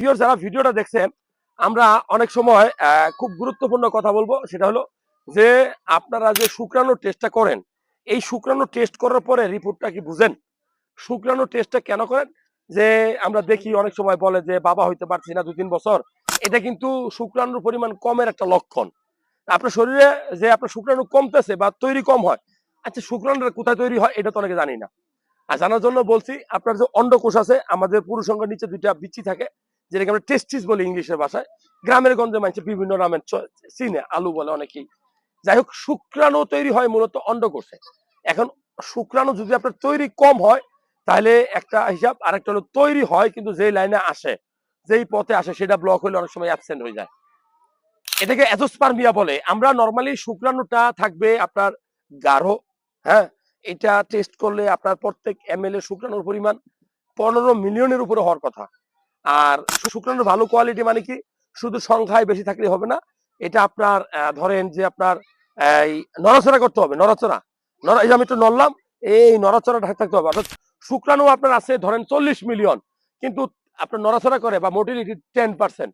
প্রিয় যারা ভিডিওটা দেখছেন, আমরা অনেক সময় খুব গুরুত্বপূর্ণ কথা বলবো, সেটা হলো যে আপনারা যে শুক্রাণু টেস্টটা করেন, এই শুক্রাণু টেস্ট করার পরে রিপোর্টটা কি বুঝেন? শুক্রাণু টেস্টটা কেন করেন? যে আমরা দেখি অনেক সময় বলে যে বাবা হইতে পারছি না 2-3 বছর, এটা কিন্তু শুক্রাণুর পরিমাণ কমের একটা লক্ষণ। আপনার শরীরে যে আপনার শুক্রাণু কমতেছে বা তৈরি কম হয়, আচ্ছা শুক্রাণুটা কোথায় তৈরি হয় এটা তো অনেকে জানি না। আর জানার জন্য বলছি, আপনার যে অন্ডকোষ আছে, আমাদের পুরুষ অঙ্গের নিচে 2টা বিচি থাকে, যেটাকে আমরা টেস্টিস বলি ইংলিশের ভাষায়। গ্রামের গঞ্জে মানুষ বিভিন্ন নামে চিনে, আলু বলে অনেকেই। যাই হোক, শুক্রাণু তৈরি হয় মূলত অন্ডকোষে। এখন শুক্রাণু যদি আপনার তৈরি কম হয়, তাহলে একটা হিসাব, আর একটা হলো তৈরি হয় কিন্তু যেই লাইনে আসে, যেই পথে আসে সেটা ব্লক হলে অনেক সময় অ্যাবসেন্ট হয়ে যায়। এটাকে অ্যাজোস্পার্মিয়া বলে। আমরা নরমালি শুক্রাণুটা থাকবে আপনার গাঢ়, হ্যাঁ? এটা টেস্ট করলে আপনার প্রত্যেক এমএল এর শুক্রাণুর পরিমাণ 15 মিলিয়নের উপরে হওয়ার কথা। আর শুক্রাণুর ভালো কোয়ালিটি মানে কি, শুধু সংখ্যায় বেশি থাকলে হবে না। এটা আপনার ধরেন যে আপনার এই নড়াচড়া করতে হবে, নড়াচড়া। এই যে আমি একটু নড়লাম, এই নড়াচড়া থাকতে হবে। অর্থাৎ শুক্রাণু আপনার আছে ধরেন 40 মিলিয়ন, কিন্তু আপনার নড়াচড়া করে বা মোটিলিটি 10%।